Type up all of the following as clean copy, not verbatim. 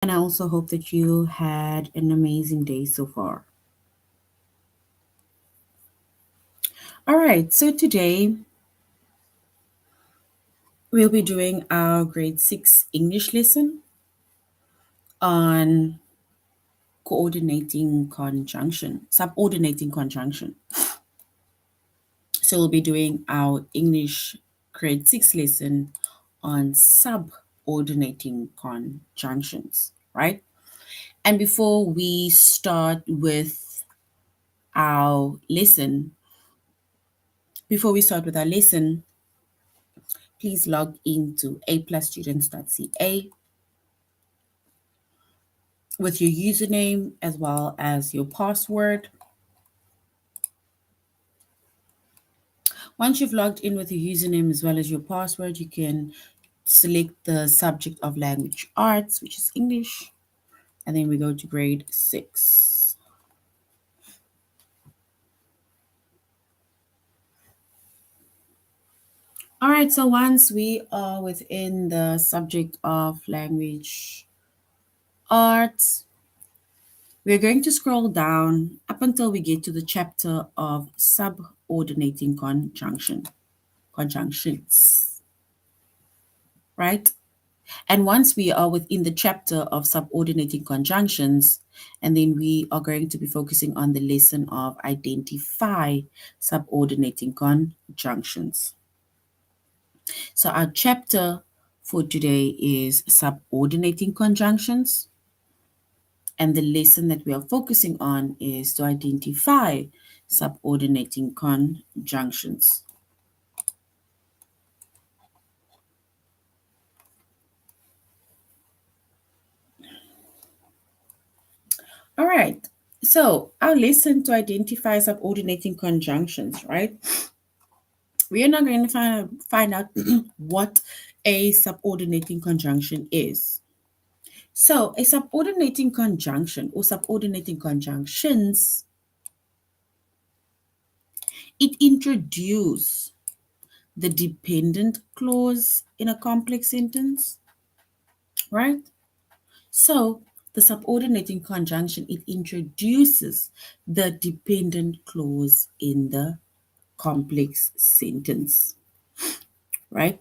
And I also hope that you had an amazing day so far. All right, so today we'll be doing our grade 6 English lesson on coordinating conjunction, subordinating conjunction. So we'll be doing our English grade 6 lesson on subordinating conjunctions, right? And before we start with our lesson, please log into aplusstudents.ca with your username as well as your password. Once you've logged in with your username as well as your password, you can select the subject of language arts, which is English, and then we go to grade 6. All right, so once we are within the subject of language arts, we're going to scroll down up until we get to the chapter of subordinating conjunctions, right? And once we are within the chapter of subordinating conjunctions, and then we are going to be focusing on the lesson of identify subordinating conjunctions. So our chapter for today is subordinating conjunctions. And the lesson that we are focusing on is to identify subordinating conjunctions. All right. So our lesson to identify subordinating conjunctions, right? We are now going to find out what a subordinating conjunction is. So a subordinating conjunction or subordinating conjunctions, it introduces the dependent clause in a complex sentence, right? So the subordinating conjunction, it introduces the dependent clause in the complex sentence, right?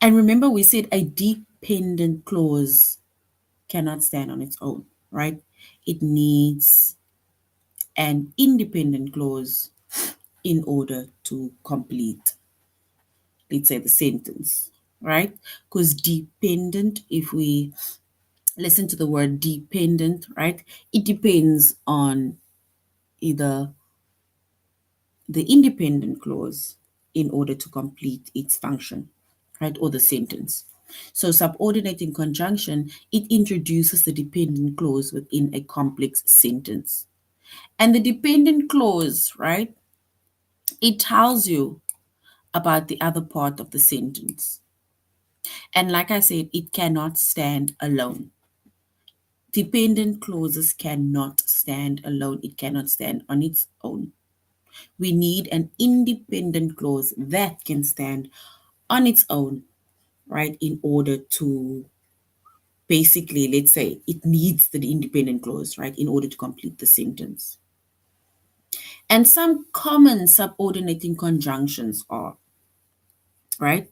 And remember, we said a dependent clause cannot stand on its own, right? It needs an independent clause in order to complete, let's say, the sentence, right? Because dependent, if we listen to the word dependent, right, it depends on either the independent clause in order to complete its function, right, or the sentence. So subordinating conjunction, it introduces the dependent clause within a complex sentence. And the dependent clause, right, it tells you about the other part of the sentence. And like I said, it cannot stand alone. Dependent clauses cannot stand alone. It cannot stand on its own. We need an independent clause that can stand on its own, right, in order to basically, let's say, it needs the independent clause, right, in order to complete the sentence. And some common subordinating conjunctions are, right,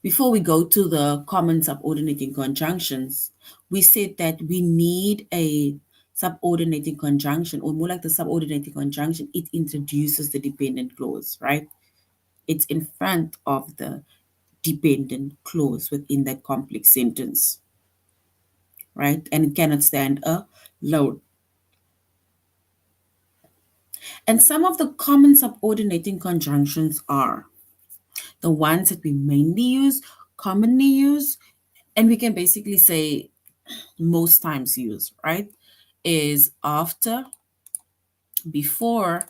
before we go to the common subordinating conjunctions, we said that we need a subordinating conjunction, or more like the subordinating conjunction, it introduces the dependent clause, right? It's in front of the dependent clause within that complex sentence, right? And it cannot stand alone. And some of the common subordinating conjunctions are the ones that we mainly use, commonly use, and we can basically say most times use, right? Is after, before,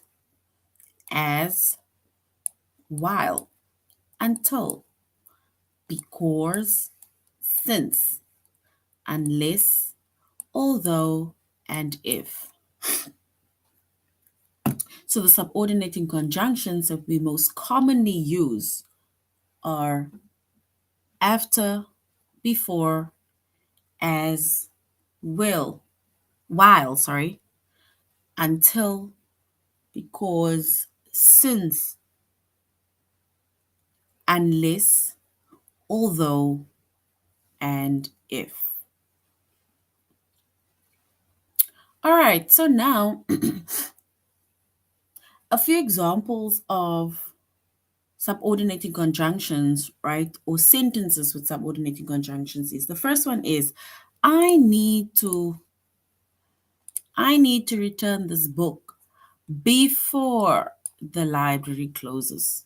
as, while, until, because, since, unless, although, and if. So the subordinating conjunctions that we most commonly use are after, before, as, will, while, sorry, until, because, since, unless, although, and if. All right, so now a few examples of subordinating conjunctions, right, or sentences with subordinating conjunctions is, the first one is, I need to return this book before the library closes.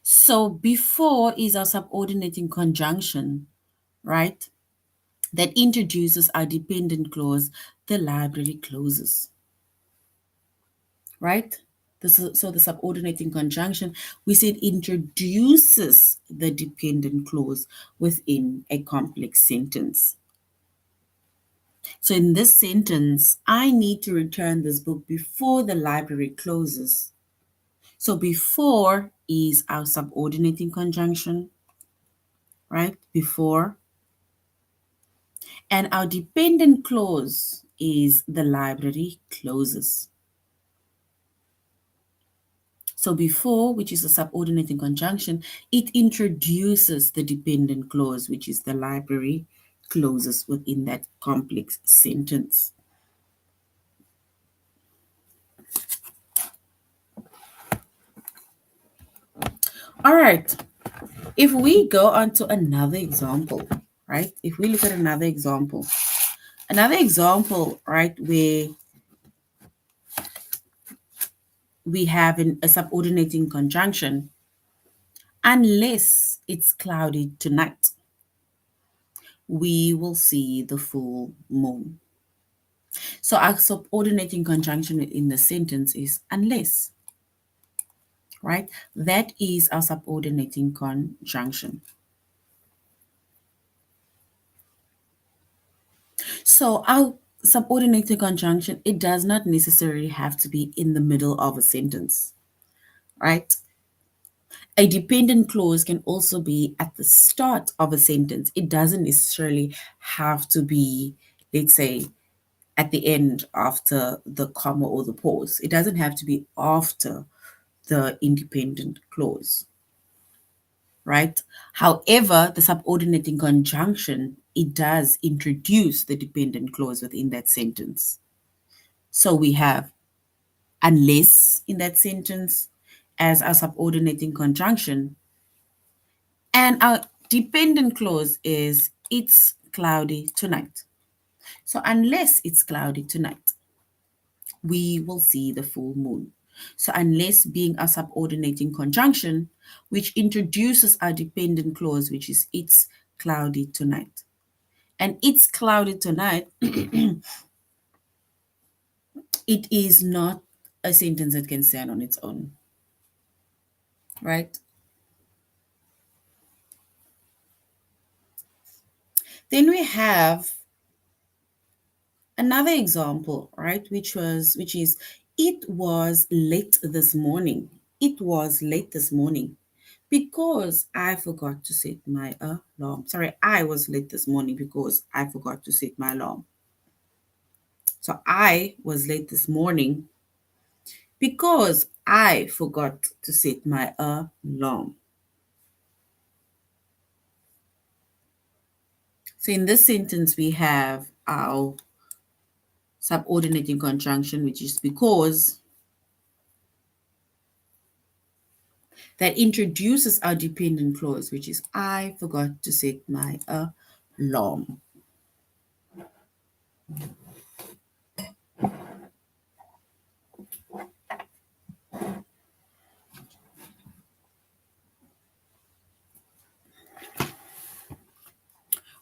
So before is our subordinating conjunction, right? That introduces our dependent clause, the library closes, right? So the subordinating conjunction, we said, introduces the dependent clause within a complex sentence. So in this sentence, I need to return this book before the library closes. So before is our subordinating conjunction, right? Before. And our dependent clause is the library closes. So before, which is a subordinating conjunction, it introduces the dependent clause, which is the library closes within that complex sentence. All right. If we go on to another example, right? If we look at another example, right, where we have a subordinating conjunction, unless it's cloudy tonight, we will see the full moon. So our subordinating conjunction in the sentence is unless, right? That is our subordinating conjunction. So our subordinating conjunction, it does not necessarily have to be in the middle of a sentence, right? A dependent clause can also be at the start of a sentence. It doesn't necessarily have to be, let's say, at the end after the comma or the pause. It doesn't have to be after the independent clause, right? However, the subordinating conjunction, it does introduce the dependent clause within that sentence. So we have unless in that sentence as our subordinating conjunction, and our dependent clause is it's cloudy tonight. So unless it's cloudy tonight, we will see the full moon. So unless being a subordinating conjunction, which introduces our dependent clause, which is it's cloudy tonight. And it's cloudy tonight, it is not a sentence that can stand on its own, right? Then we have another example, right, which is it was late this morning. It was late this morning because I forgot to set my alarm. Sorry, I was late this morning because I forgot to set my alarm. So I was late this morning because I forgot to set my alarm. So in this sentence, we have our subordinating conjunction, which is because, that introduces our dependent clause, which is I forgot to set my alarm.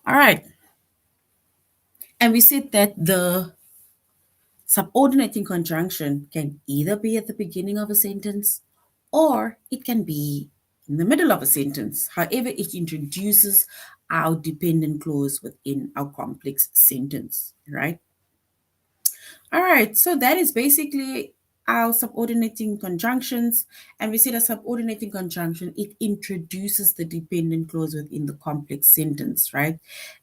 All right. And we said that the subordinating conjunction can either be at the beginning of a sentence or it can be in the middle of a sentence. However, it introduces our dependent clause within our complex sentence, right? All right, so that is basically our subordinating conjunctions, and we said a subordinating conjunction, it introduces the dependent clause within the complex sentence, right?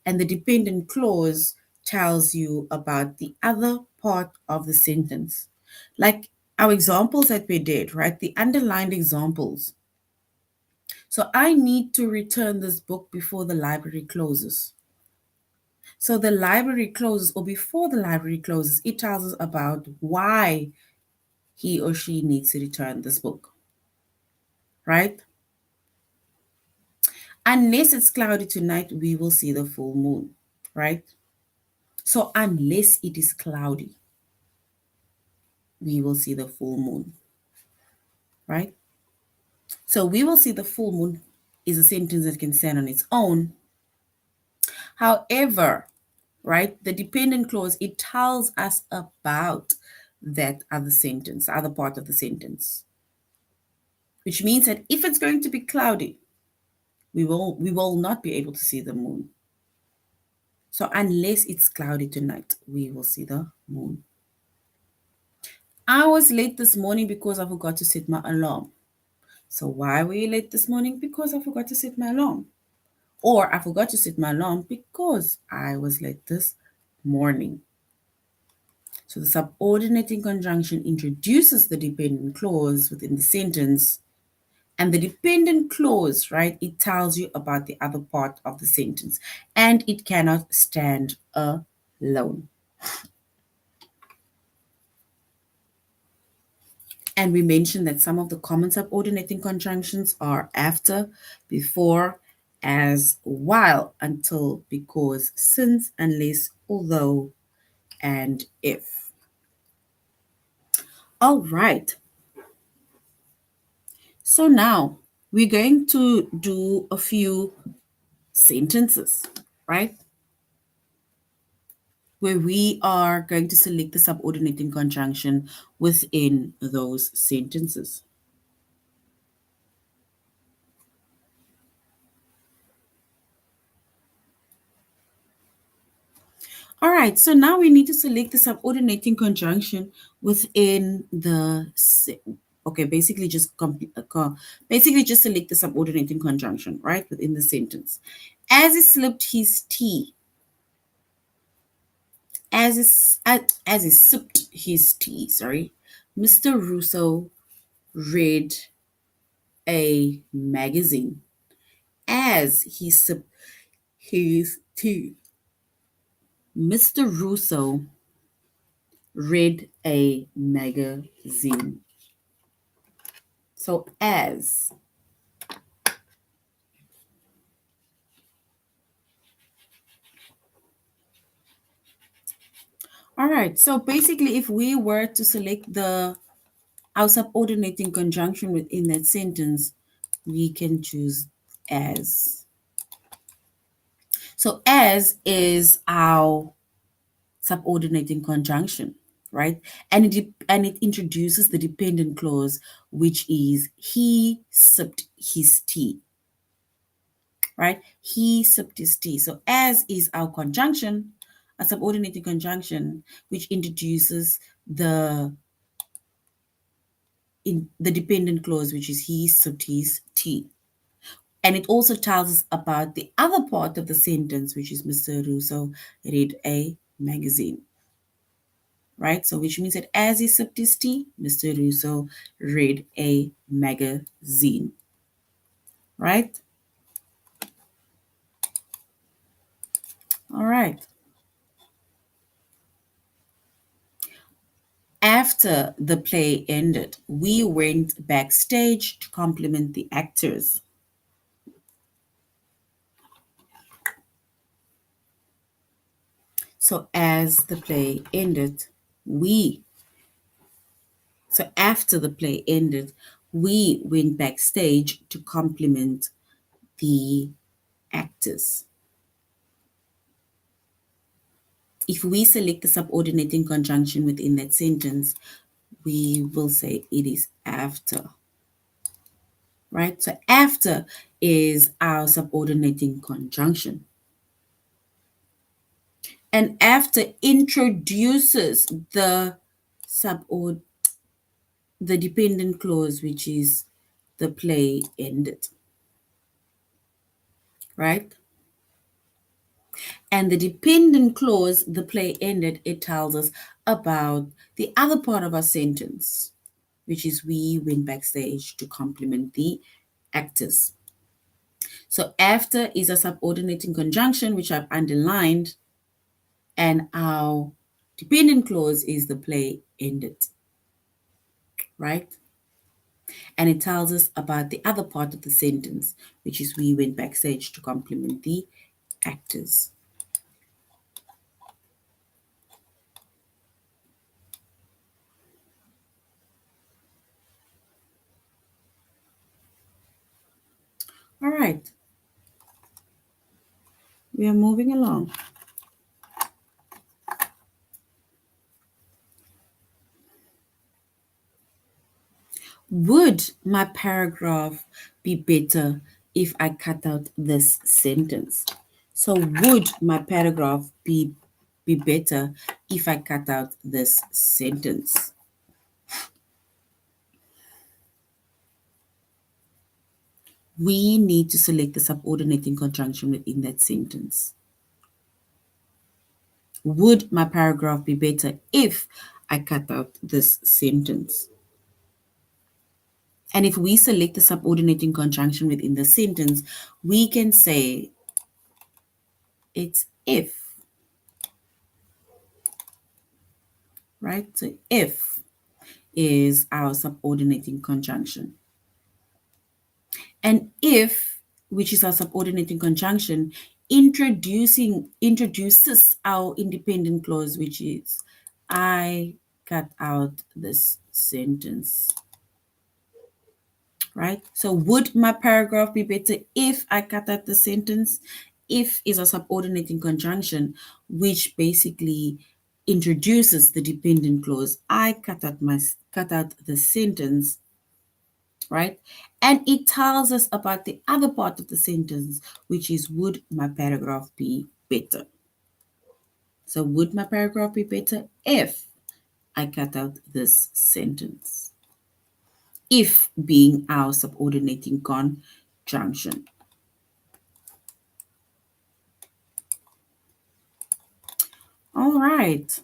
And the dependent clause tells you about the other part of the sentence. Like our examples that we did, right? The underlined examples. So I need to return this book before the library closes. So the library closes, or before the library closes, it tells us about why he or she needs to return this book, right? Unless it's cloudy tonight, we will see the full moon, right? So unless it is cloudy, we will see the full moon, right? So we will see the full moon is a sentence that can stand on its own. However, right, the dependent clause, it tells us about that other sentence, the other part of the sentence, which means that if it's going to be cloudy, we will not be able to see the moon. So unless it's cloudy tonight, we will see the moon. I was late this morning because I forgot to set my alarm. So why were you late this morning? Because I forgot to set my alarm. Or I forgot to set my alarm because I was late this morning. So the subordinating conjunction introduces the dependent clause within the sentence. And the dependent clause, right, it tells you about the other part of the sentence. And it cannot stand alone. And we mentioned that some of the common subordinating conjunctions are after, before, as, while, until, because, since, unless, although, and if. All right. So now we're going to do a few sentences, right? Where we are going to select the subordinating conjunction within those sentences. All right, so now we need to select the subordinating conjunction within the okay, basically just select the subordinating conjunction, right, within the sentence. As he slipped his tea, as he sipped his tea, sorry, Mr. Russo read a magazine. As he sipped his tea, Mr. Russo read a magazine. So as. All right. So basically, if we were to select our subordinating conjunction within that sentence, we can choose as. So as is our subordinating conjunction, right? And it introduces the dependent clause, which is he sipped his tea. Right? He sipped his tea. So as is our conjunction, a subordinating conjunction, which introduces the dependent clause, which is he sipped his tea. And it also tells us about the other part of the sentence, which is Mr. Russo read a magazine. Right? So which means that as he sipped his tea, Mr. Russo read a magazine. Right? All right. After the play ended, we went backstage to compliment the actors. So as the play ended, after the play ended, we went backstage to compliment the actors. If we select the subordinating conjunction within that sentence, we will say it is after. Right? So after is our subordinating conjunction. And after introduces the the dependent clause, which is the play ended, right? And the dependent clause, the play ended, it tells us about the other part of our sentence, which is we went backstage to compliment the actors. So after is a subordinating conjunction, which I've underlined, and our dependent clause is the play ended, right? And it tells us about the other part of the sentence, which is we went backstage to compliment the actors. All right, we are moving along. Would my paragraph be better if I cut out this sentence? So would my paragraph be better if I cut out this sentence? We need to select the subordinating conjunction within that sentence. Would my paragraph be better if I cut out this sentence? And if we select the subordinating conjunction within the sentence, we can say it's if, right? So if is our subordinating conjunction. And if, which is our subordinating conjunction, introduces our independent clause, which is I cut out this sentence. Right? So would my paragraph be better if I cut out the sentence? If is a subordinating conjunction, which basically introduces the dependent clause. I cut out the sentence, right? And it tells us about the other part of the sentence, which is would my paragraph be better? So would my paragraph be better if I cut out this sentence? If being our subordinating conjunction. All right.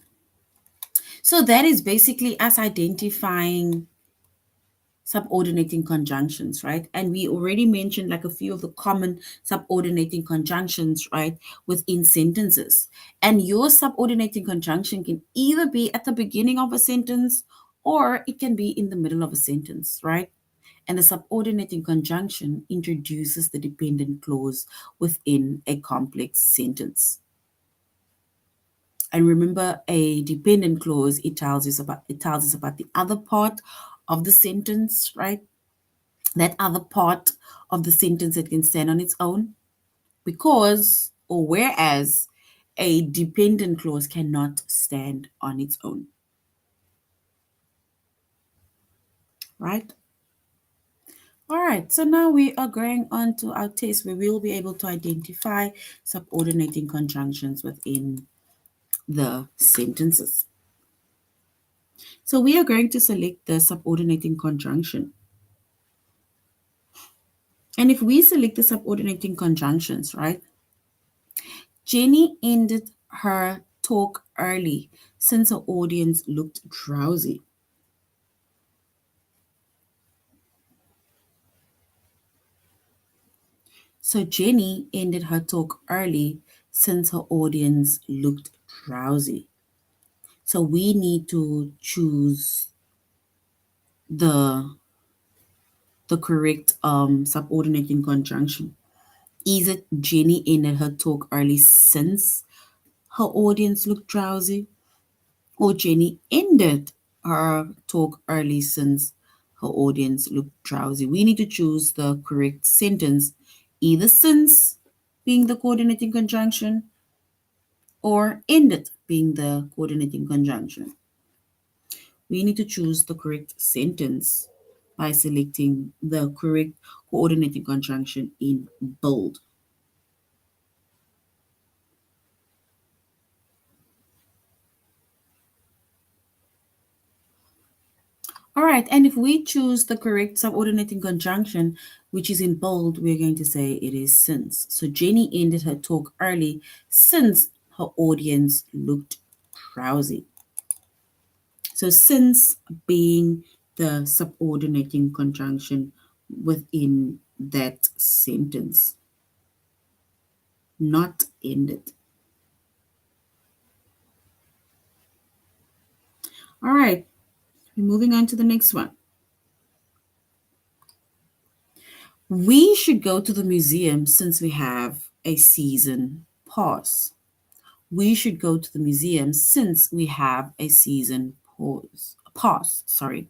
So that is basically us identifying subordinating conjunctions, right? And we already mentioned like a few of the common subordinating conjunctions, right, within sentences. And your subordinating conjunction can either be at the beginning of a sentence or it can be in the middle of a sentence, right? And the subordinating conjunction introduces the dependent clause within a complex sentence. And remember, a dependent clause, it tells us about the other part of the sentence, right? That other part of the sentence that can stand on its own. Because or whereas a dependent clause cannot stand on its own. Right? All right, so now we are going on to our test where we'll be able to identify subordinating conjunctions within the sentences. So we are going to select the subordinating conjunction. And if we select the subordinating conjunctions, right? Jenny ended her talk early since her audience looked drowsy. So Jenny ended her talk early since her audience looked drowsy. So we need to choose the correct subordinating conjunction. Is it Jenny ended her talk early since her audience looked drowsy? Or Jenny ended her talk early since her audience looked drowsy? We need to choose the correct sentence, either since being the coordinating conjunction or ended being the coordinating conjunction. We need to choose the correct sentence by selecting the correct coordinating conjunction in bold. All right, and if we choose the correct subordinating conjunction, which is in bold, we're going to say it is since. So Jenny ended her talk early since her audience looked drowsy. So since being the subordinating conjunction within that sentence, not ended. All right, we're moving on to the next one. We should go to the museum since we have a season pass. We should go to the museum since we have a season pass, sorry.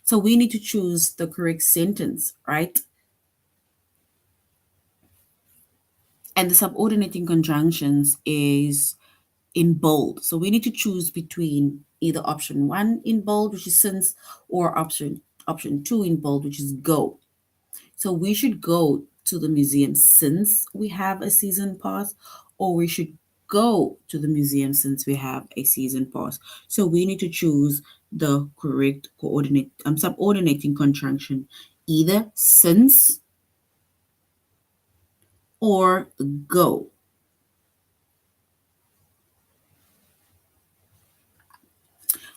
So we need to choose the correct sentence, right? And the subordinating conjunctions is in bold. So we need to choose between either option 1 in bold, which is since, or option 2 in bold, which is go. So we should go to the museum since we have a season pass, or we should go to the museum since we have a season pass. So we need to choose the correct subordinating conjunction, either since or go.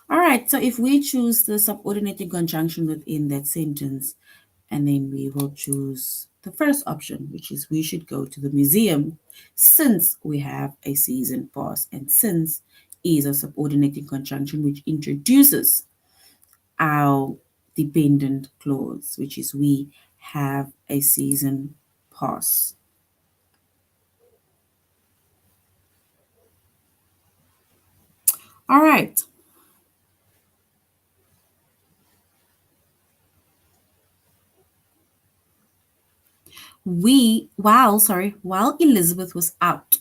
All right, so if we choose the subordinating conjunction within that sentence, and then we will choose the first option, which is we should go to the museum since we have a season pass, and since is a subordinating conjunction which introduces our dependent clause, which is we have a season pass. All right. While Elizabeth was out,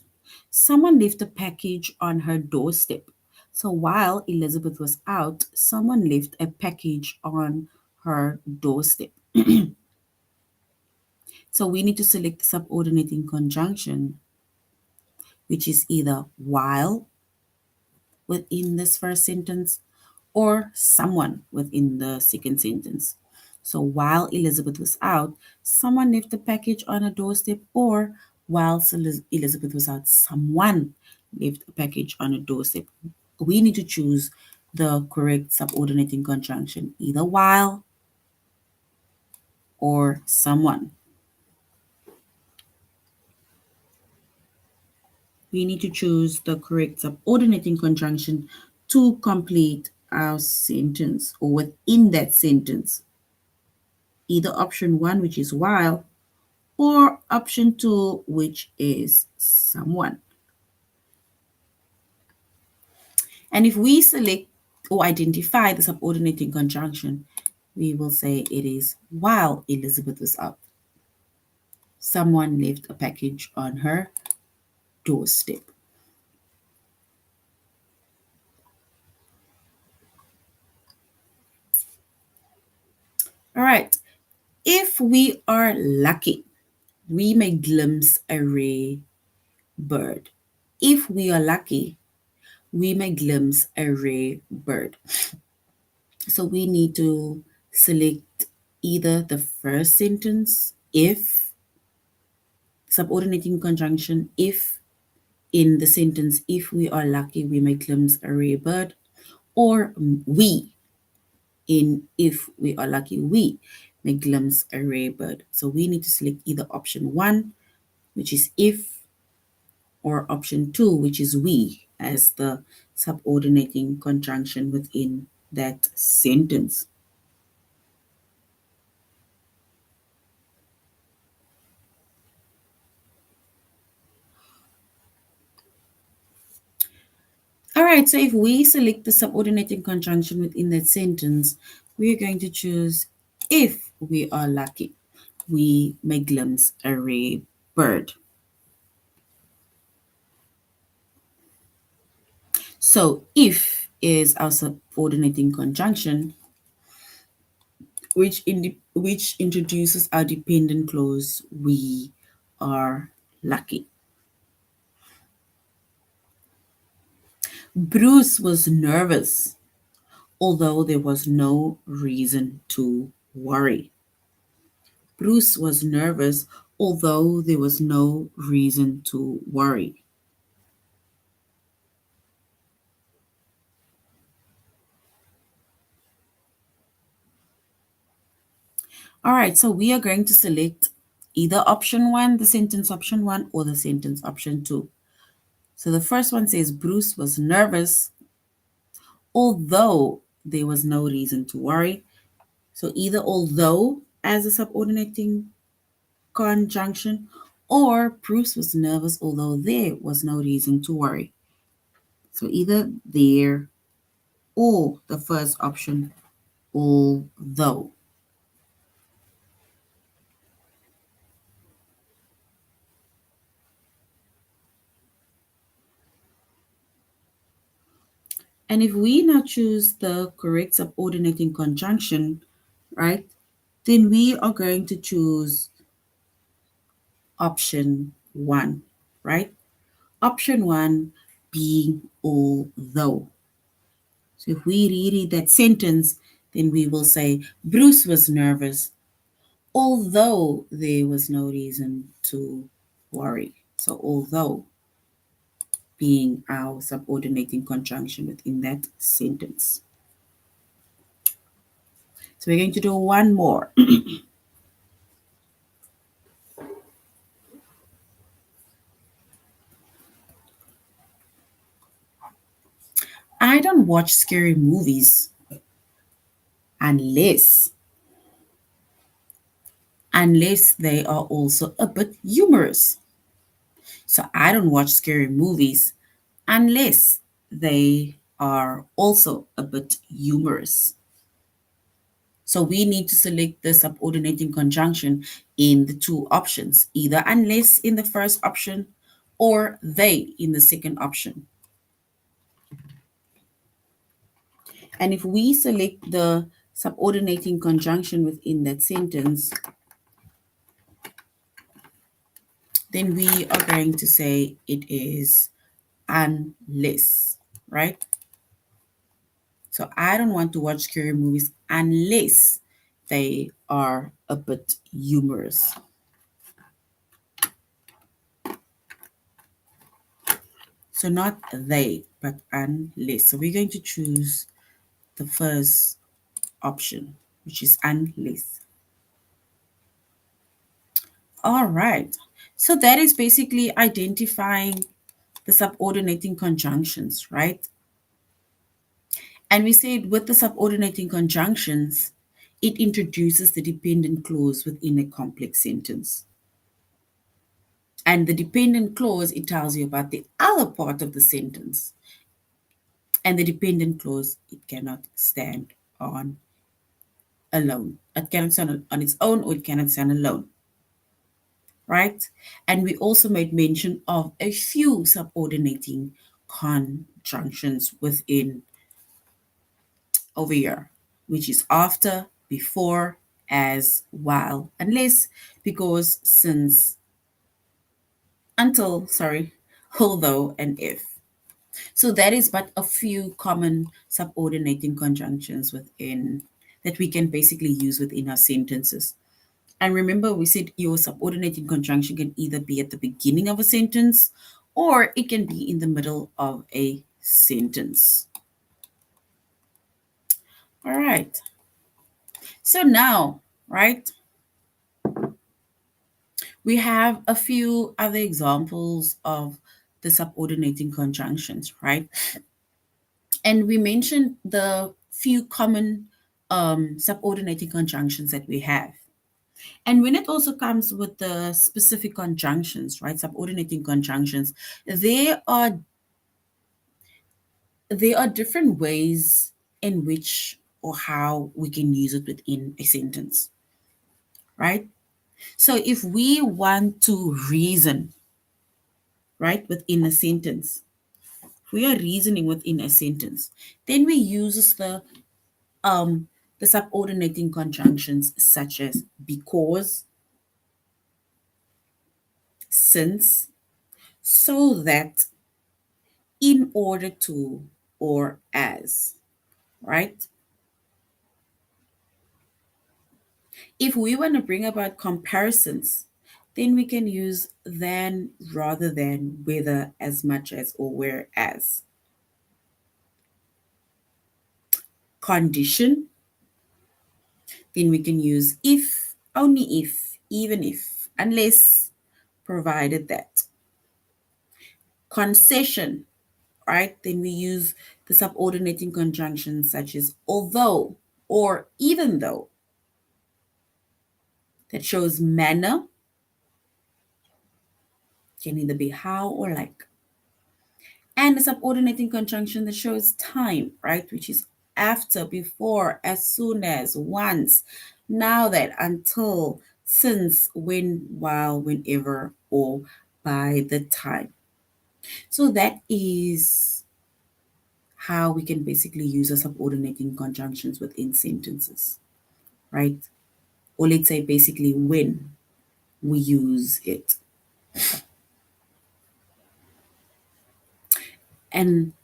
someone left a package on her doorstep. So while Elizabeth was out, someone left a package on her doorstep. So we need to select the subordinating conjunction, which is either while within this first sentence or someone within the second sentence. So while Elizabeth was out, someone left a package on her doorstep, or whilst Elizabeth was out, someone left a package on her doorstep. We need to choose the correct subordinating conjunction, either while or someone. We need to choose the correct subordinating conjunction to complete our sentence or within that sentence. Either option 1, which is while, or option 2, which is someone. And if we select or identify the subordinating conjunction, we will say it is while Elizabeth was out. Someone left a package on her doorstep. All right. If we are lucky, we may glimpse a rare bird. If we are lucky, we may glimpse a rare bird. So we need to select either the first sentence, if, subordinating conjunction, if, in the sentence, if we are lucky, we may glimpse a rare bird, or we, in if we are lucky, we may glimpse a rare bird. So we need to select either option 1, which is if, or option 2, which is we, as the subordinating conjunction within that sentence. All right, so if we select the subordinating conjunction within that sentence, we are going to choose if we are lucky, we may glimpse a rare bird. So if is our subordinating conjunction, which introduces our dependent clause, we are lucky. Bruce was nervous although there was no reason to worry. Bruce was nervous, although there was no reason to worry. All right, so we are going to select either option one, the sentence option one, or the sentence option two. So the first one says Bruce was nervous, although there was no reason to worry. So either although as a subordinating conjunction, or Bruce was nervous, although there was no reason to worry. So either there or the first option, although. And if we now choose the correct subordinating conjunction, right, then we are going to choose option one, right? Option one being although. So if we reread that sentence, then we will say Bruce was nervous, although there was no reason to worry. So although being our subordinating conjunction within that sentence. So we're going to do one more. I don't watch scary movies unless they are also a bit humorous. So I don't watch scary movies unless they are also a bit humorous. So we need to select the subordinating conjunction in the two options, either unless in the first option or they in the second option. And if we select the subordinating conjunction within that sentence, then we are going to say it is unless, right? So I don't want to watch scary movies unless they are a bit humorous. So not they, but unless. So we're going to choose the first option, which is unless. All right. So that is basically identifying the subordinating conjunctions, right? And we said with the subordinating conjunctions, it introduces the dependent clause within a complex sentence. And the dependent clause, it tells you about the other part of the sentence. And the dependent clause, it cannot stand on alone. It cannot stand on its own, or it cannot stand alone, right? And we also made mention of a few subordinating conjunctions within over here, which is after, before, as, while, unless, because, since, until, sorry, although, and if. So that is but a few common subordinating conjunctions within that we can basically use within our sentences. And remember, we said your subordinating conjunction can either be at the beginning of a sentence or it can be in the middle of a sentence. All right. So now, right, we have a few other examples of the subordinating conjunctions, right? And we mentioned the few common subordinating conjunctions that we have. And when it also comes with the specific conjunctions, right, subordinating conjunctions, there are different ways in which or how we can use it within a sentence, right? So if we want to reason, right, within a sentence, if we are reasoning within a sentence, then we use the subordinating conjunctions such as because, since, so that, in order to, or as, right? If we want to bring about comparisons, then we can use than rather than, whether, as much as, or whereas. Condition, then we can use if, only if, even if, unless, provided that. Concession, right? Then we use the subordinating conjunctions such as although or even though. That shows manner, can either be how or like. And the subordinating conjunction that shows time, right? Which is after, before, as soon as, once, now that, until, since, when, while, whenever, or by the time. So that is how we can basically use the subordinating conjunctions within sentences, right? Or let's say basically when we use it. And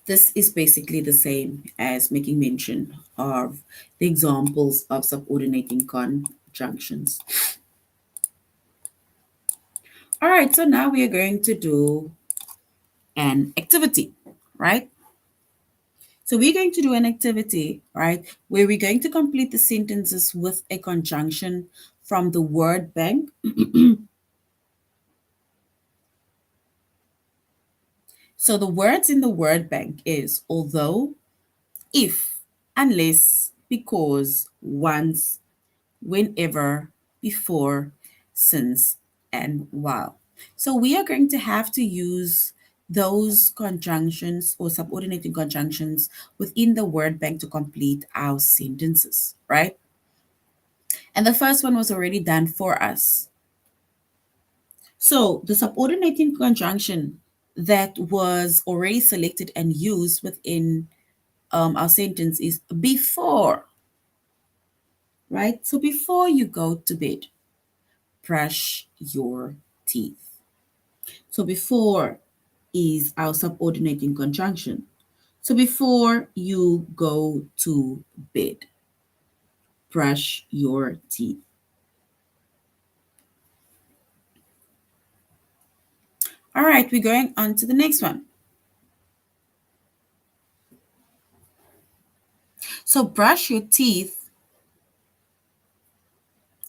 this is basically the same as making mention of the examples of subordinating conjunctions. All right, so now we are going to do an activity, right? So we're going to do an activity, right, where we're going to complete the sentences with a conjunction from the word bank. So the words in the word bank is although, if, unless, because, once, whenever, before, since, and while. So we are going to have to use those conjunctions or subordinating conjunctions within the word bank to complete our sentences, right? And the first one was already done for us. So the subordinating conjunction that was already selected and used within our sentence is before, right? So before you go to bed, brush your teeth. So before is our subordinating conjunction. So before you go to bed, brush your teeth. All right, we're going on to the next one. So brush your teeth,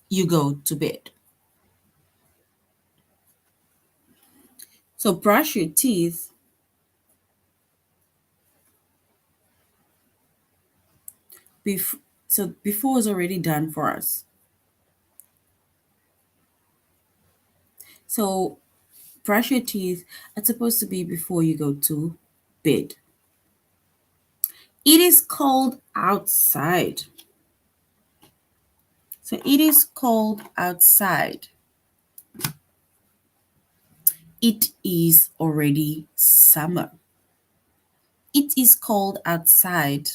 you go to bed. So brush your teeth, so before is already done for us. So brush your teeth, it's supposed to be before you go to bed. It is cold outside. So it is cold outside. It is already summer. It is cold outside.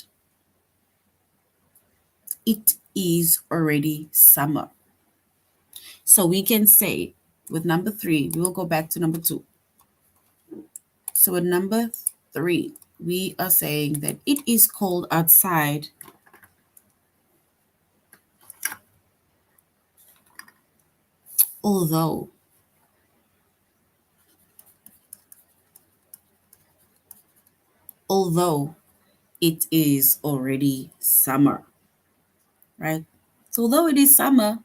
It is already summer. So we can say with number 3, we will go back to number 2. So with number 3, we are saying that it is cold outside. Although it is already summer, right? So although it is summer,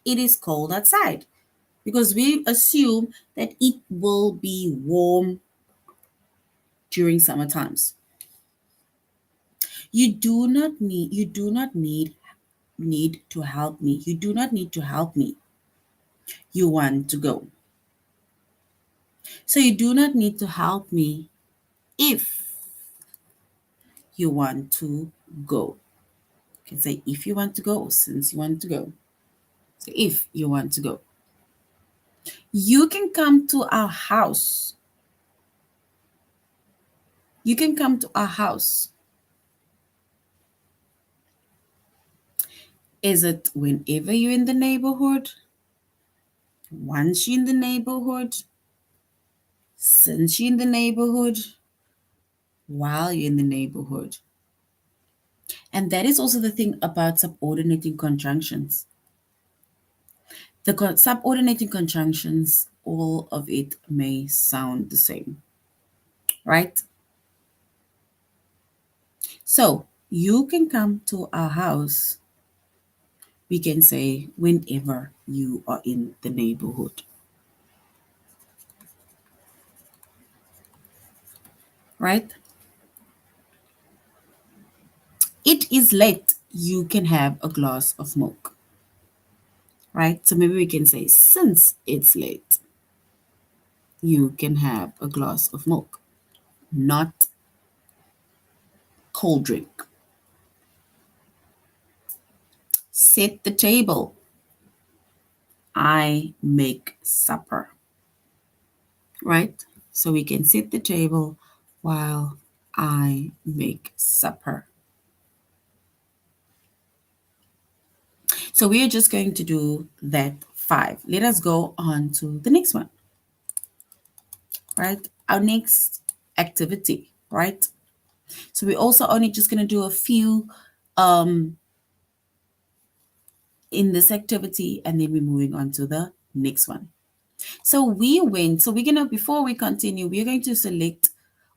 it is cold outside because we assume that it will be warm during summer times. You do not need to help me. You do not need to help me. You want to go. So you do not need to help me if you want to go. You can say if you want to go or since you want to go. So if you want to go. You can come to our house. You can come to our house. Is it whenever you're in the neighborhood? Once you're in the neighborhood? Since you're in the neighborhood? While you're in the neighborhood? And that is also the thing about subordinating conjunctions. The subordinating conjunctions, all of it may sound the same, right? So you can come to our house, we can say, whenever you are in the neighborhood, right? It is late, you can have a glass of milk, right? So maybe we can say, since it's late, you can have a glass of milk, not cold drink. Set the table, I make supper, right? So we can set the table while I make supper. So we are just going to do that 5. Let us go on to the next one, right? Our next activity, right? So we're also only just going to do a few um, in this activity, and then we're moving on to the next one. So we went, so we're going to, before we continue, we're going to select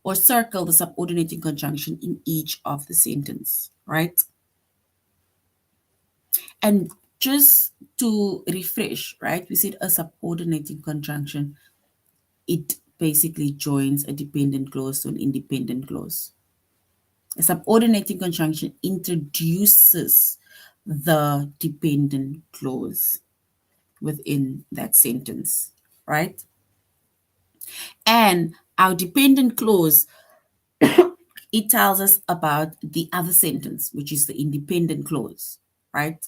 or circle the subordinating conjunction in each of the sentence, right? And just to refresh, right? We said a subordinating conjunction, it basically joins a dependent clause to an independent clause. A subordinating conjunction introduces the dependent clause within that sentence, right? And our dependent clause, it tells us about the other sentence, which is the independent clause, right?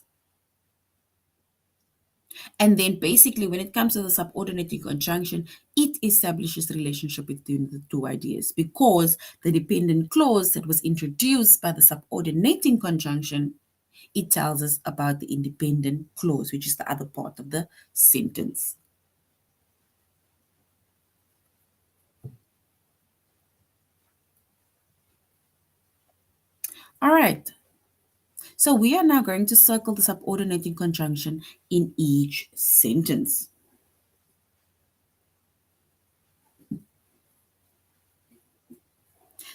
And then basically, when it comes to the subordinating conjunction, it establishes the relationship between the two ideas because the dependent clause that was introduced by the subordinating conjunction, it tells us about the independent clause, which is the other part of the sentence. All right. So we are now going to circle the subordinating conjunction in each sentence.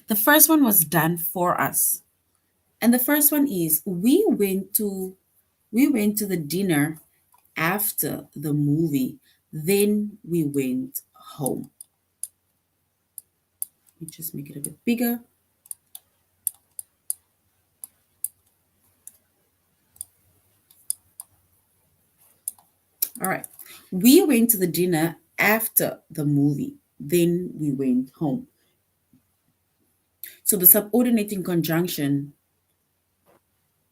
The first one was done for us. And the first one is we went to the dinner after the movie, then we went home. Let me just make it a bit bigger. All right. We went to the dinner after the movie, then we went home. So the subordinating conjunction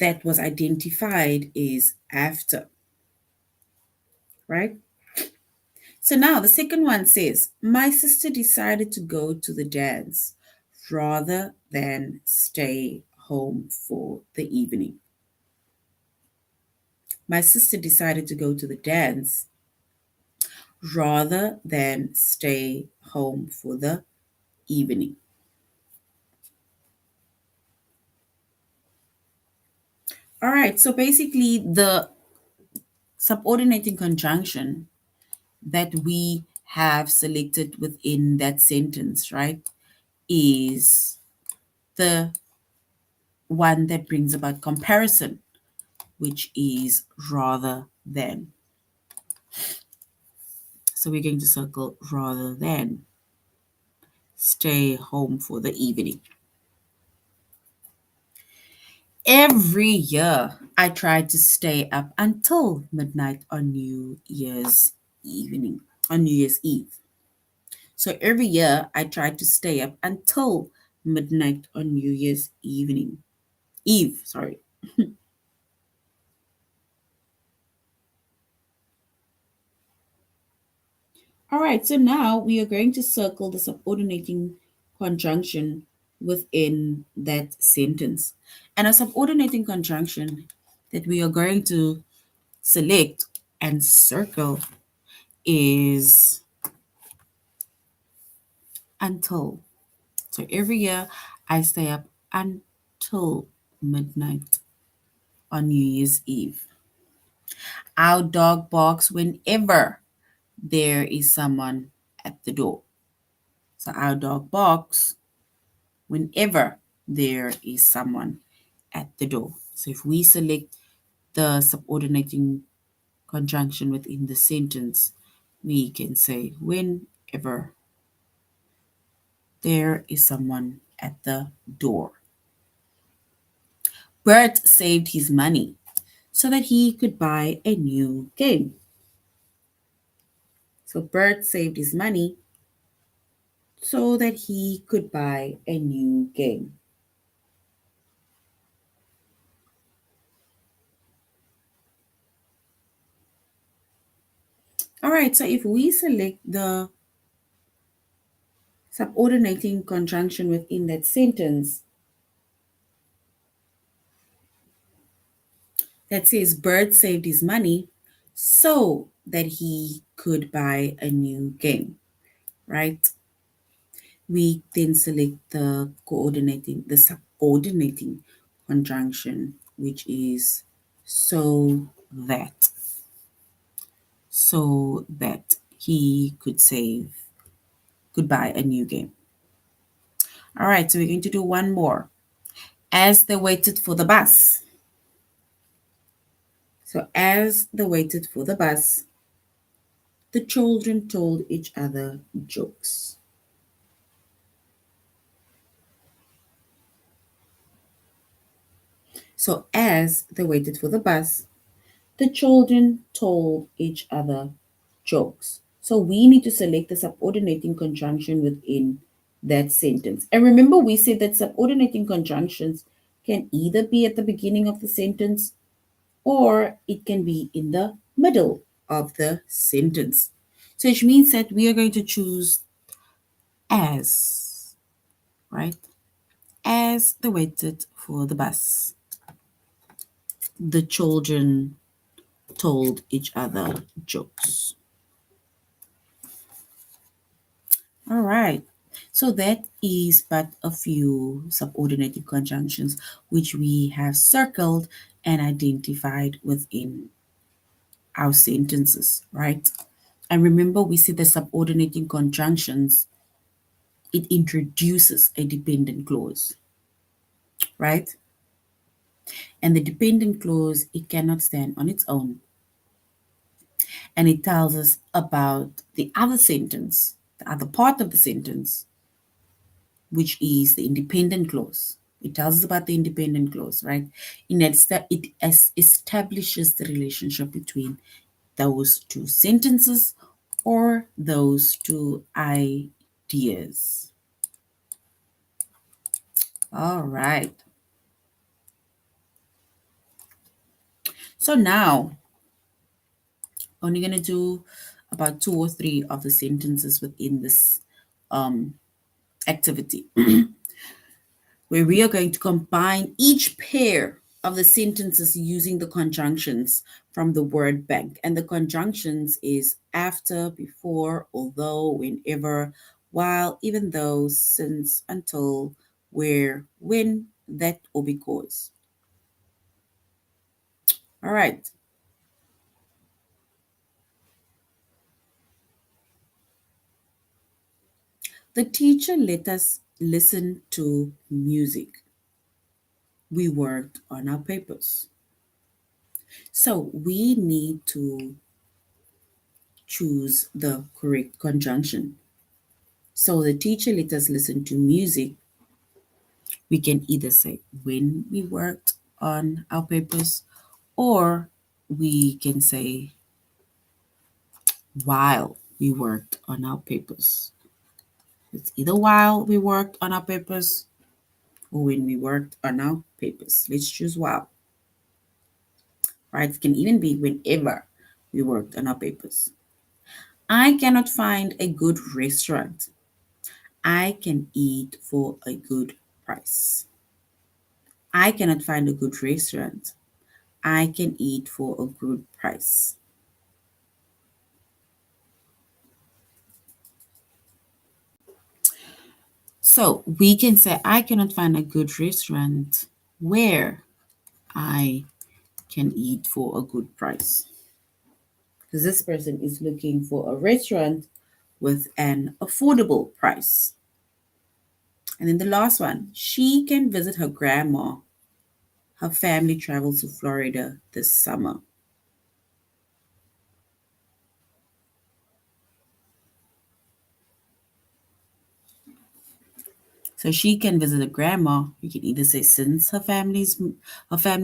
that was identified is after, right? So now the second one says, my sister decided to go to the dance rather than stay home for the evening. My sister decided to go to the dance rather than stay home for the evening. All right, so basically the subordinating conjunction that we have selected within that sentence, right, is the one that brings about comparison, which is rather than. So we're going to circle rather than stay home for the evening. Every year, I try to stay up until midnight on New Year's evening, on New Year's Eve. So every year, I try to stay up until midnight on New Year's Eve, sorry. All right, so now we are going to circle the subordinating conjunction within that sentence. And a subordinating conjunction that we are going to select and circle is until. So every year I stay up until midnight on New Year's Eve. Our dog barks whenever there is someone at the door. So our dog barks whenever there is someone at the door. So if we select the subordinating conjunction within the sentence, we can say whenever there is someone at the door. Bert saved his money so that he could buy a new game. So Bert saved his money so that he could buy a new game. All right, so if we select the subordinating conjunction within that sentence that says Bert saved his money so that he could buy a new game, right? We then select the subordinating conjunction, which is that, so that he could buy a new game. All right, so we're going to do one more. As they waited for the bus. So as they waited for the bus, the children told each other jokes. So as they waited for the bus, the children told each other jokes. So we need to select the subordinating conjunction within that sentence. And remember, we said that subordinating conjunctions can either be at the beginning of the sentence or it can be in the middle of the sentence. So which means that we are going to choose as, right? As they waited for the bus, the children told each other jokes. All right. So that is but a few subordinated conjunctions which we have circled and identified within our sentences, right? And remember, we see the subordinating conjunctions, it introduces a dependent clause, right? And the dependent clause, it cannot stand on its own. And it tells us about the other sentence, the other part of the sentence, which is the independent clause. It tells us about the independent clause, right? In that it establishes the relationship between those two sentences or those two ideas. All right. So now, only going to do about 2 or 3 of the sentences within this activity, where we are going to combine each pair of the sentences using the conjunctions from the word bank. And the conjunctions is after, before, although, whenever, while, even though, since, until, where, when, that, or because. All right. The teacher let us listen to music. We worked on our papers. So we need to choose the correct conjunction. So the teacher let us listen to music. We can either say when we worked on our papers, or we can say while we worked on our papers. It's either while we worked on our papers or when we worked on our papers. Let's choose while. Right? It can even be whenever we worked on our papers. I cannot find a good restaurant. I can eat for a good price. I cannot find a good restaurant. I can eat for a good price. So we can say, I cannot find a good restaurant where I can eat for a good price. because this person is looking for a restaurant with an affordable price. And then the last one, she can visit her grandma. Her family travels to Florida this summer. So she can visit her grandma. You can either say since her family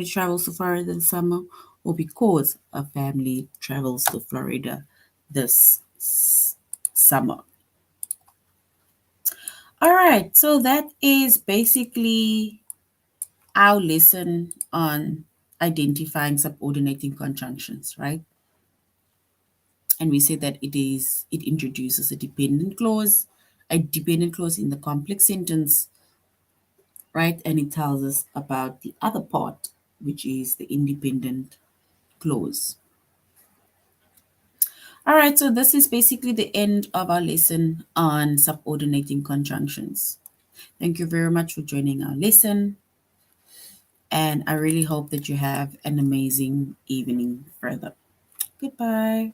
travels to Florida this summer, or because her family travels to Florida this summer. All right, so that is basically our lesson on identifying subordinating conjunctions, right? And we say that it introduces a dependent clause in the complex sentence, right? And it tells us about the other part, which is the independent clause. All right, so this is basically the end of our lesson on subordinating conjunctions. Thank you very much for joining our lesson, and I really hope that you have an amazing evening further. Goodbye.